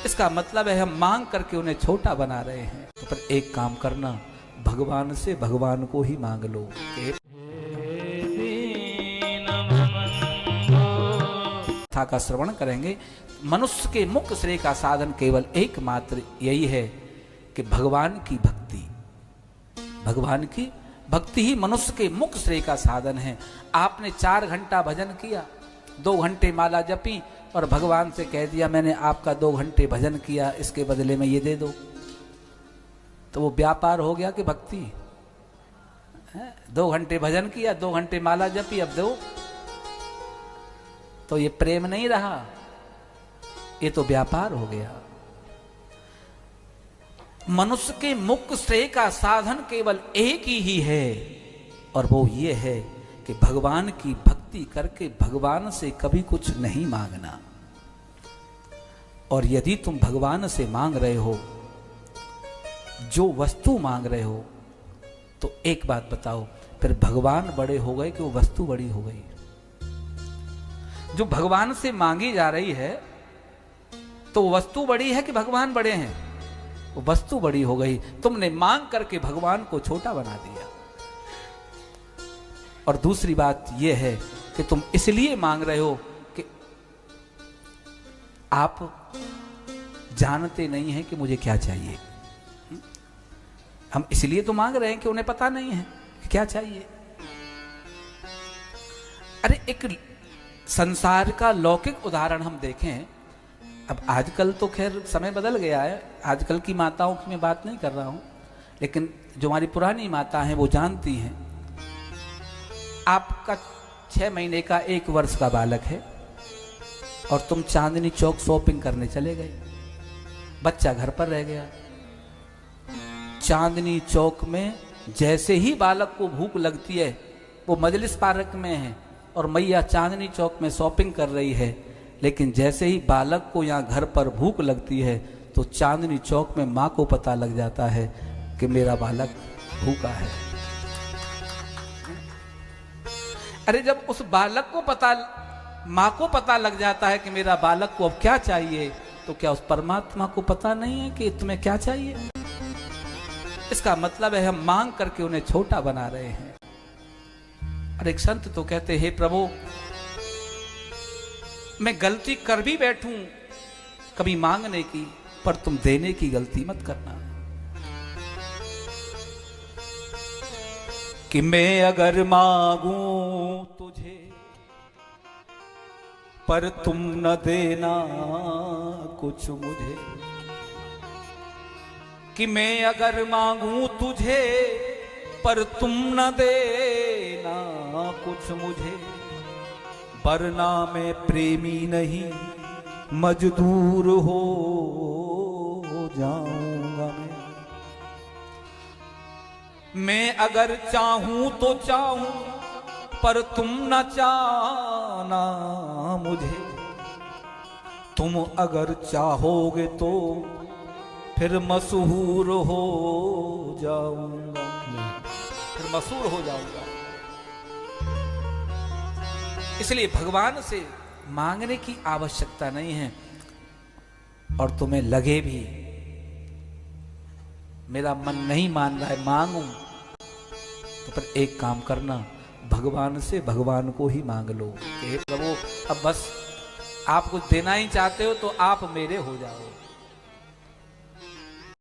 इसका मतलब है हम मांग करके उन्हें छोटा बना रहे हैं। तो पर एक काम करना, भगवान से भगवान को ही मांग लो। कथा का श्रवण करेंगे। मनुष्य के मुख्य श्रेय का साधन केवल एकमात्र यही है कि भगवान की भक्ति। भगवान की भक्ति ही मनुष्य के मुख्य श्रेय का साधन है। आपने 4 घंटा भजन किया, 2 घंटे माला जपी और भगवान से कह दिया मैंने आपका 2 घंटे भजन किया, इसके बदले में ये दे दो, तो वो व्यापार हो गया कि भक्ति? 2 घंटे भजन किया, 2 घंटे माला जपी, अब दो, तो ये प्रेम नहीं रहा, ये तो व्यापार हो गया। मनुष्य के मुख्य श्रेय का साधन केवल एक ही है और वो ये है कि भगवान की भक्ति करके भगवान से कभी कुछ नहीं मांगना। और यदि तुम भगवान से मांग रहे हो, जो वस्तु मांग रहे हो, तो एक बात बताओ, फिर भगवान बड़े हो गए कि वो वस्तु बड़ी हो गई? जो भगवान से मांगी जा रही है तो वस्तु बड़ी है कि भगवान बड़े हैं? वो वस्तु बड़ी हो गई। तुमने मांग करके भगवान को छोटा बना दिया। और दूसरी बात यह है कि तुम इसलिए मांग रहे हो कि आप जानते नहीं हैं कि मुझे क्या चाहिए। हम इसलिए तो मांग रहे हैं कि उन्हें पता नहीं है कि क्या चाहिए। अरे एक संसार का लौकिक उदाहरण हम देखें। अब आजकल तो खैर समय बदल गया है, आजकल की माताओं की मैं बात नहीं कर रहा हूं, लेकिन जो हमारी पुरानी माता हैं वो जानती हैं। आपका 6 महीने का 1 वर्ष का बालक है और तुम चांदनी चौक शॉपिंग करने चले गए, बच्चा घर पर रह गया। चांदनी चौक में जैसे ही बालक को भूख लगती है, वो मजलिस पार्क में है और मैया चांदनी चौक में शॉपिंग कर रही है, लेकिन जैसे ही बालक को यहाँ घर पर भूख लगती है तो चांदनी चौक में माँ को पता लग जाता है कि मेरा बालक भूखा है। अरे जब उस बालक को माँ को पता लग जाता है कि मेरा बालक को अब क्या चाहिए, तो क्या उस परमात्मा को पता नहीं है कि तुम्हें क्या चाहिए? इसका मतलब है हम मांग करके उन्हें छोटा बना रहे हैं। और एक संत तो कहते, हे प्रभु, मैं गलती कर भी बैठूं कभी मांगने की, पर तुम देने की गलती मत करना। कि मैं अगर मांगूं तुझे पर तुम न देना कुछ मुझे। कि मैं अगर मांगूं तुझे पर तुम न देना कुछ मुझे, वरना मैं प्रेमी नहीं मजदूर हो जाऊंगा। मैं अगर चाहूं तो चाहूं पर तुम न चाहना मुझे। तुम अगर चाहोगे तो फिर मशहूर हो जाऊंगा, फिर मशहूर हो जाऊंगा। इसलिए भगवान से मांगने की आवश्यकता नहीं है। और तुम्हें लगे भी मेरा मन नहीं मान रहा है मांगूं, तो फिर एक काम करना, भगवान से भगवान को ही मांग लो कि हे प्रभु, अब बस आप कुछ देना ही चाहते हो तो आप मेरे हो जाओ।